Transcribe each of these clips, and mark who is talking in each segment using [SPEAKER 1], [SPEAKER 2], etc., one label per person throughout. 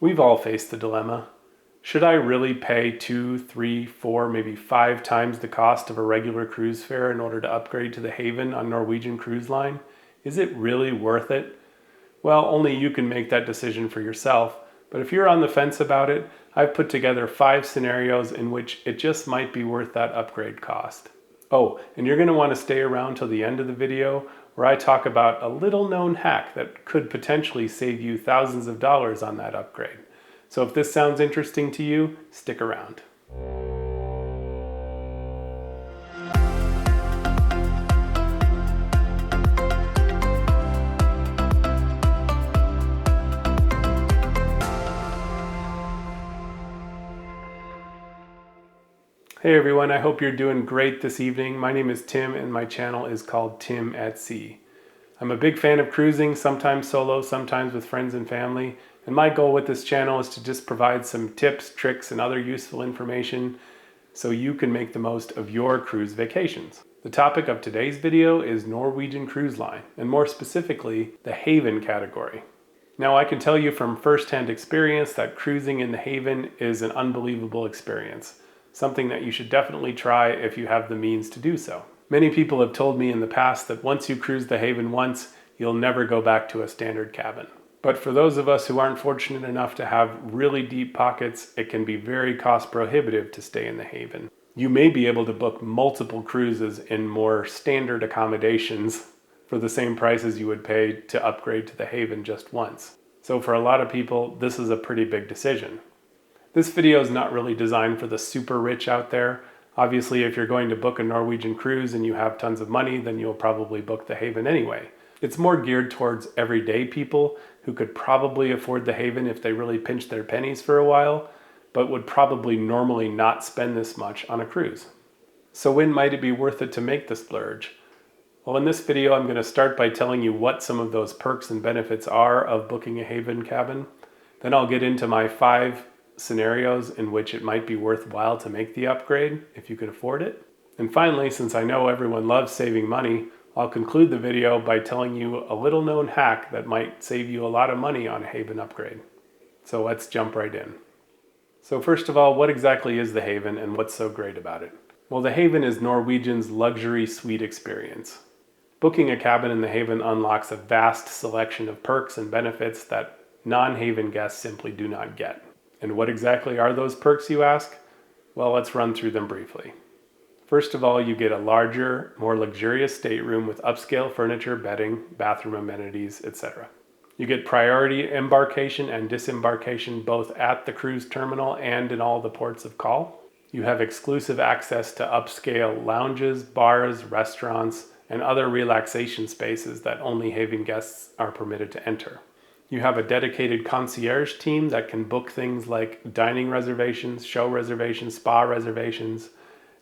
[SPEAKER 1] We've all faced the dilemma. Should I really pay 2, 3, 4, maybe 5 times the cost of a regular cruise fare in order to upgrade to the Haven on Norwegian Cruise Line? Is it really worth it? Well, only you can make that decision for yourself, but if you're on the fence about it, I've put together 5 scenarios in which it just might be worth that upgrade cost. Oh, and you're going to want to stay around till the end of the video where I talk about a little known hack that could potentially save you thousands of dollars on that upgrade. So if this sounds interesting to you, stick around. Hey everyone, I hope you're doing great this evening. My name is Tim and my channel is called Tim at Sea. I'm a big fan of cruising, sometimes solo, sometimes with friends and family, and my goal with this channel is to just provide some tips, tricks, and other useful information so you can make the most of your cruise vacations. The topic of today's video is Norwegian Cruise Line, and more specifically, the Haven category. Now I can tell you from first-hand experience that cruising in the Haven is an unbelievable experience. Something that you should definitely try if you have the means to do so. Many people have told me in the past that once you cruise the Haven once, you'll never go back to a standard cabin. But for those of us who aren't fortunate enough to have really deep pockets, it can be very cost prohibitive to stay in the Haven. You may be able to book multiple cruises in more standard accommodations for the same price as you would pay to upgrade to the Haven just once. So for a lot of people, this is a pretty big decision. This video is not really designed for the super rich out there. Obviously, if you're going to book a Norwegian cruise and you have tons of money, then you'll probably book the Haven anyway. It's more geared towards everyday people who could probably afford the Haven if they really pinched their pennies for a while, but would probably normally not spend this much on a cruise. So when might it be worth it to make the splurge? Well, in this video, I'm going to start by telling you what some of those perks and benefits are of booking a Haven cabin. Then I'll get into my 5 scenarios in which it might be worthwhile to make the upgrade if you can afford it. And finally, since I know everyone loves saving money, I'll conclude the video by telling you a little known hack that might save you a lot of money on a Haven upgrade. So let's jump right in. So first of all, what exactly is the Haven and what's so great about it? Well, the Haven is Norwegian's luxury suite experience. Booking a cabin in the Haven unlocks a vast selection of perks and benefits that non-Haven guests simply do not get. And what exactly are those perks, you ask? Well, let's run through them briefly. First of all, you get a larger, more luxurious stateroom with upscale furniture, bedding, bathroom amenities, etc. You get priority embarkation and disembarkation both at the cruise terminal and in all the ports of call. You have exclusive access to upscale lounges, bars, restaurants, and other relaxation spaces that only Haven guests are permitted to enter. You have a dedicated concierge team that can book things like dining reservations, show reservations, spa reservations,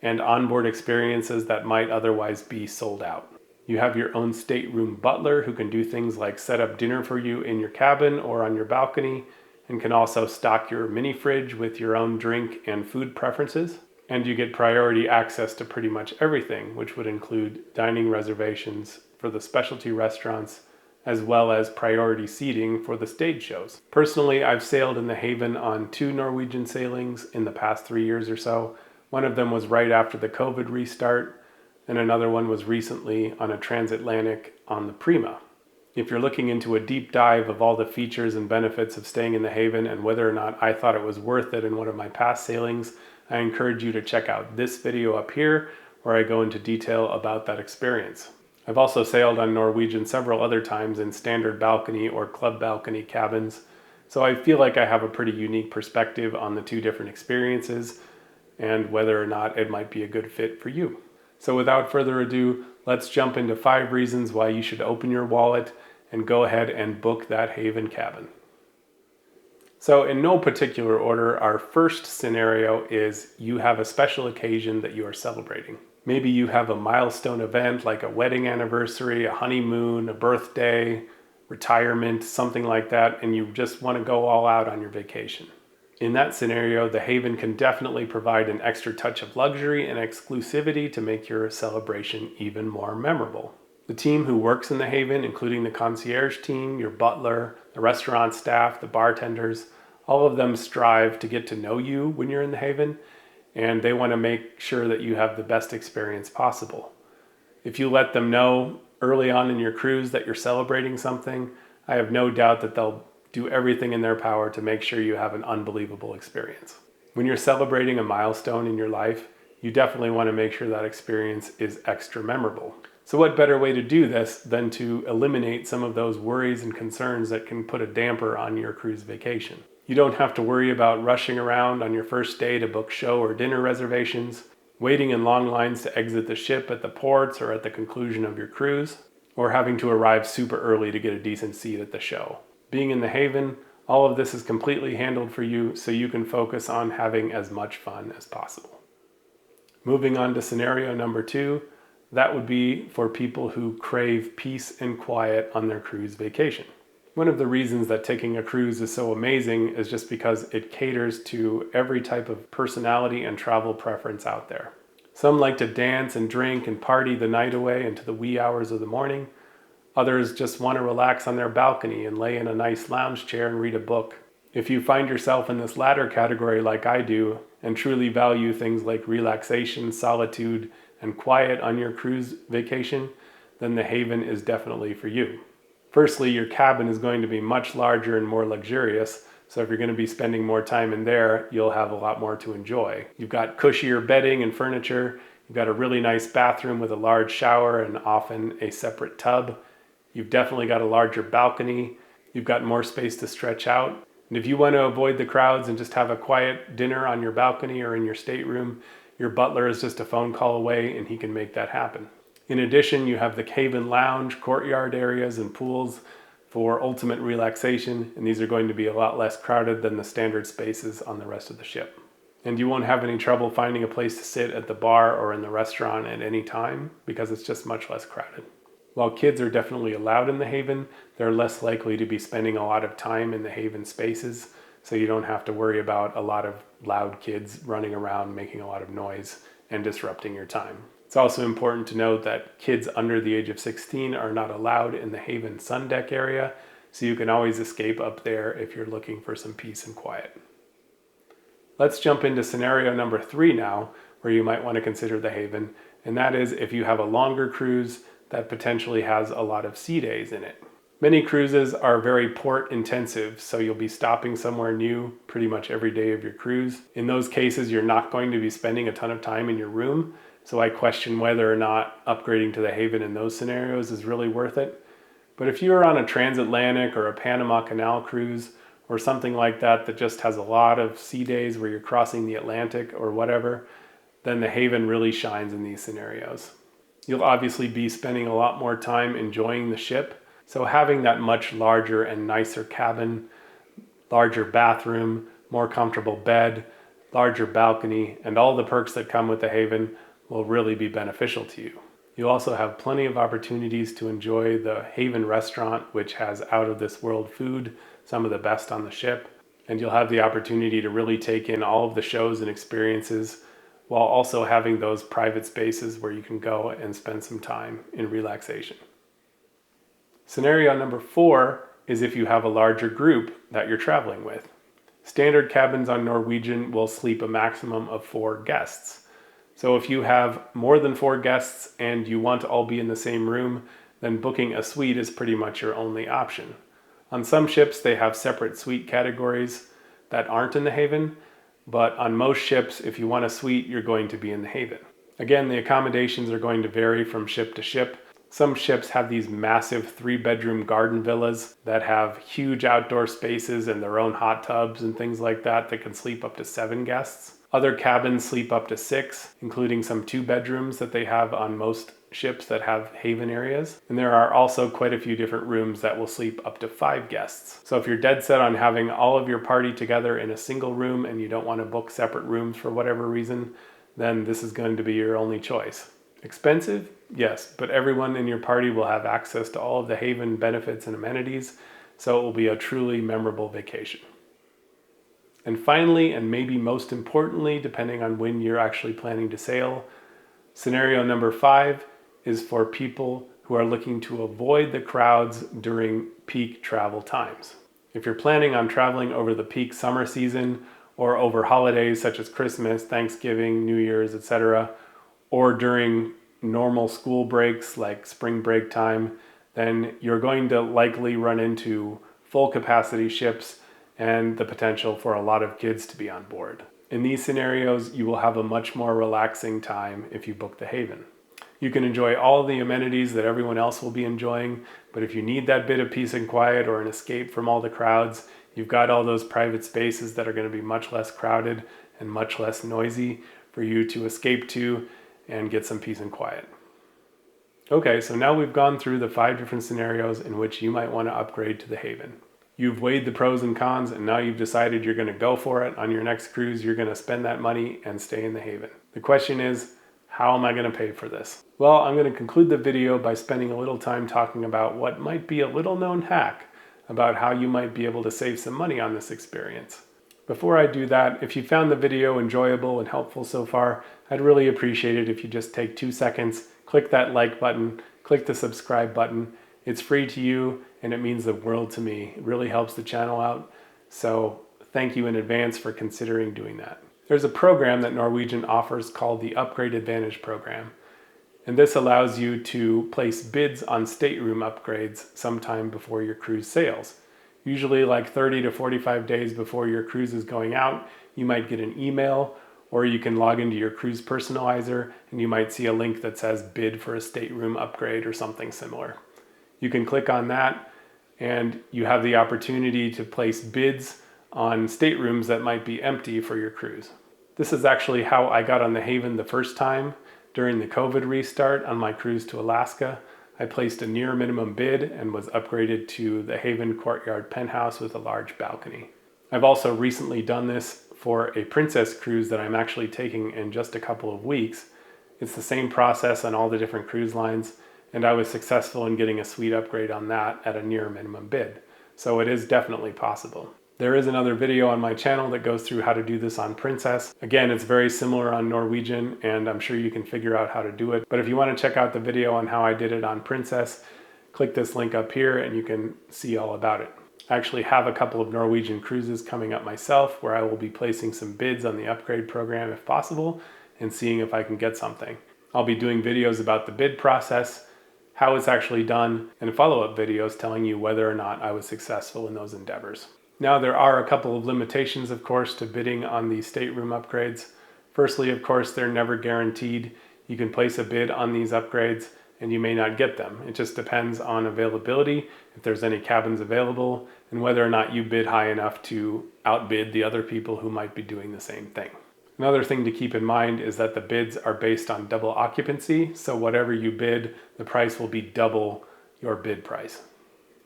[SPEAKER 1] and onboard experiences that might otherwise be sold out. You have your own stateroom butler who can do things like set up dinner for you in your cabin or on your balcony, and can also stock your mini fridge with your own drink and food preferences. And you get priority access to pretty much everything, which would include dining reservations for the specialty restaurants, as well as priority seating for the stage shows. Personally, I've sailed in the Haven on 2 Norwegian sailings in the past 3 years or so. One of them was right after the COVID restart, and another one was recently on a transatlantic on the Prima. If you're looking into a deep dive of all the features and benefits of staying in the Haven and whether or not I thought it was worth it in one of my past sailings, I encourage you to check out this video up here where I go into detail about that experience. I've also sailed on Norwegian several other times in standard balcony or club balcony cabins, so I feel like I have a pretty unique perspective on the 2 different experiences and whether or not it might be a good fit for you. So without further ado, let's jump into 5 reasons why you should open your wallet and go ahead and book that Haven cabin. So in no particular order, our first scenario is you have a special occasion that you are celebrating. Maybe you have a milestone event like a wedding anniversary, a honeymoon, a birthday, retirement, something like that, and you just want to go all out on your vacation. In that scenario, the Haven can definitely provide an extra touch of luxury and exclusivity to make your celebration even more memorable. The team who works in the Haven, including the concierge team, your butler, the restaurant staff, the bartenders, All of them strive to get to know you when you're in the Haven, and they want to make sure that you have the best experience possible. If you let them know early on in your cruise that you're celebrating something, I have no doubt that they'll do everything in their power to make sure you have an unbelievable experience. When you're celebrating a milestone in your life, you definitely want to make sure that experience is extra memorable. So what better way to do this than to eliminate some of those worries and concerns that can put a damper on your cruise vacation? You don't have to worry about rushing around on your first day to book show or dinner reservations, waiting in long lines to exit the ship at the ports or at the conclusion of your cruise, or having to arrive super early to get a decent seat at the show. Being in the Haven, all of this is completely handled for you so you can focus on having as much fun as possible. Moving on to scenario number 2, that would be for people who crave peace and quiet on their cruise vacation. One of the reasons that taking a cruise is so amazing is just because it caters to every type of personality and travel preference out there. Some like to dance and drink and party the night away into the wee hours of the morning. Others just want to relax on their balcony and lay in a nice lounge chair and read a book. If you find yourself in this latter category like I do, and truly value things like relaxation, solitude, and quiet on your cruise vacation, then the Haven is definitely for you. Firstly, your cabin is going to be much larger and more luxurious, so if you're going to be spending more time in there, you'll have a lot more to enjoy. You've got cushier bedding and furniture, you've got a really nice bathroom with a large shower and often a separate tub. You've definitely got a larger balcony, you've got more space to stretch out. And if you want to avoid the crowds and just have a quiet dinner on your balcony or in your stateroom, your butler is just a phone call away and he can make that happen. In addition, you have the Haven Lounge, courtyard areas, and pools for ultimate relaxation, and these are going to be a lot less crowded than the standard spaces on the rest of the ship. And you won't have any trouble finding a place to sit at the bar or in the restaurant at any time because it's just much less crowded. While kids are definitely allowed in the Haven, they're less likely to be spending a lot of time in the Haven spaces, so you don't have to worry about a lot of loud kids running around making a lot of noise and disrupting your time. It's also important to note that kids under the age of 16 are not allowed in the Haven sun deck area, so you can always escape up there if you're looking for some peace and quiet. Let's jump into scenario number 3 now, where you might want to consider the Haven, and that is if you have a longer cruise that potentially has a lot of sea days in it. Many cruises are very port intensive, so you'll be stopping somewhere new pretty much every day of your cruise. In those cases, you're not going to be spending a ton of time in your room, so I question whether or not upgrading to the Haven in those scenarios is really worth it. But if you're on a transatlantic or a Panama Canal cruise or something like that that just has a lot of sea days where you're crossing the Atlantic or whatever, then the Haven really shines in these scenarios. You'll obviously be spending a lot more time enjoying the ship, so having that much larger and nicer cabin, larger bathroom, more comfortable bed, larger balcony, and all the perks that come with the Haven will really be beneficial to you. You'll also have plenty of opportunities to enjoy the Haven restaurant, which has out of this world food, some of the best on the ship, and you'll have the opportunity to really take in all of the shows and experiences while also having those private spaces where you can go and spend some time in relaxation. Scenario number 4 is if you have a larger group that you're traveling with. Standard cabins on Norwegian will sleep a maximum of 4 guests. So if you have more than 4 guests and you want to all be in the same room, then booking a suite is pretty much your only option. On some ships, they have separate suite categories that aren't in the Haven, but on most ships, if you want a suite, you're going to be in the Haven. Again, the accommodations are going to vary from ship to ship. Some ships have these massive 3-bedroom garden villas that have huge outdoor spaces and their own hot tubs and things like that that can sleep up to 7 guests. Other cabins sleep up to 6, including some 2-bedrooms that they have on most ships that have Haven areas. And there are also quite a few different rooms that will sleep up to 5 guests. So if you're dead set on having all of your party together in a single room and you don't want to book separate rooms for whatever reason, then this is going to be your only choice. Expensive? Yes, but everyone in your party will have access to all of the Haven benefits and amenities, so it will be a truly memorable vacation. And finally, and maybe most importantly, depending on when you're actually planning to sail, scenario number 5 is for people who are looking to avoid the crowds during peak travel times. If you're planning on traveling over the peak summer season or over holidays such as Christmas, Thanksgiving, New Year's, etc., or during normal school breaks like spring break time, then you're going to likely run into full capacity ships and the potential for a lot of kids to be on board. In these scenarios, you will have a much more relaxing time if you book the Haven. You can enjoy all the amenities that everyone else will be enjoying, but if you need that bit of peace and quiet or an escape from all the crowds, you've got all those private spaces that are going to be much less crowded and much less noisy for you to escape to and get some peace and quiet. Okay, so now we've gone through the 5 different scenarios in which you might want to upgrade to the Haven. You've weighed the pros and cons, and now you've decided you're going to go for it. On your next cruise, you're going to spend that money and stay in the Haven. The question is, how am I going to pay for this? Well, I'm going to conclude the video by spending a little time talking about what might be a little known hack about how you might be able to save some money on this experience. Before I do that, if you found the video enjoyable and helpful so far, I'd really appreciate it if you just take 2 seconds, click that like button, click the subscribe button. It's free to you and it means the world to me. It really helps the channel out. So thank you in advance for considering doing that. There's a program that Norwegian offers called the Upgrade Advantage program. And this allows you to place bids on stateroom upgrades sometime before your cruise sails. Usually like 30 to 45 days before your cruise is going out, you might get an email, or you can log into your cruise personalizer and you might see a link that says bid for a stateroom upgrade or something similar. You can click on that and you have the opportunity to place bids on staterooms that might be empty for your cruise. This is actually how I got on the Haven the first time. During the COVID restart on my cruise to Alaska, I placed a near minimum bid and was upgraded to the Haven Courtyard Penthouse with a large balcony. I've also recently done this for a Princess cruise that I'm actually taking in just a couple of weeks. It's the same process on all the different cruise lines, and I was successful in getting a suite upgrade on that at a near minimum bid. So it is definitely possible. There is another video on my channel that goes through how to do this on Princess. Again, it's very similar on Norwegian, and I'm sure you can figure out how to do it. But if you want to check out the video on how I did it on Princess, click this link up here and you can see all about it. I actually have a couple of Norwegian cruises coming up myself where I will be placing some bids on the upgrade program if possible and seeing if I can get something. I'll be doing videos about the bid process, how it's actually done, and follow-up videos telling you whether or not I was successful in those endeavors. Now, there are a couple of limitations, of course, to bidding on these stateroom upgrades. Firstly, of course, they're never guaranteed. You can place a bid on these upgrades and you may not get them. It just depends on availability, if there's any cabins available, and whether or not you bid high enough to outbid the other people who might be doing the same thing. Another thing to keep in mind is that the bids are based on double occupancy, so whatever you bid, the price will be double your bid price.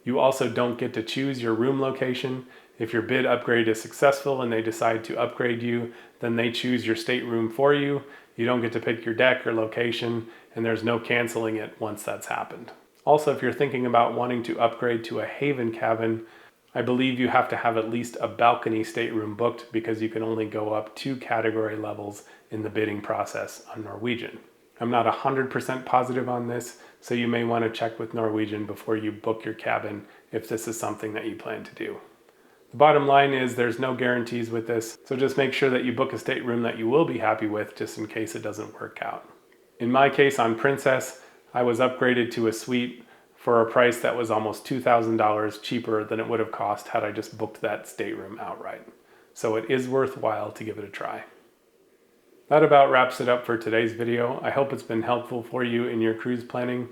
[SPEAKER 1] You also don't get to choose your room location. If your bid upgrade is successful and they decide to upgrade you, then they choose your stateroom for you. You don't get to pick your deck or location, and there's no canceling it once that's happened. Also, if you're thinking about wanting to upgrade to a Haven cabin, I believe you have to have at least a balcony stateroom booked because you can only go up 2 category levels in the bidding process on Norwegian. I'm not 100% positive on this, so you may want to check with Norwegian before you book your cabin if this is something that you plan to do. The bottom line is there's no guarantees with this, so just make sure that you book a stateroom that you will be happy with just in case it doesn't work out. In my case on Princess, I was upgraded to a suite for a price that was almost $2,000 cheaper than it would have cost had I just booked that stateroom outright. So it is worthwhile to give it a try. That about wraps it up for today's video. I hope it's been helpful for you in your cruise planning.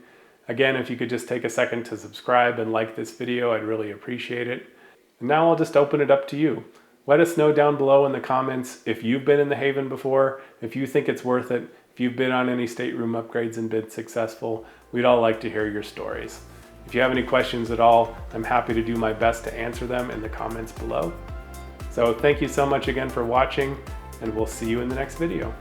[SPEAKER 1] Again, if you could just take a second to subscribe and like this video, I'd really appreciate it. And now I'll just open it up to you. Let us know down below in the comments if you've been in the Haven before, if you think it's worth it, if you've been on any stateroom upgrades and been successful. We'd all like to hear your stories. If you have any questions at all, I'm happy to do my best to answer them in the comments below. So thank you so much again for watching, and we'll see you in the next video.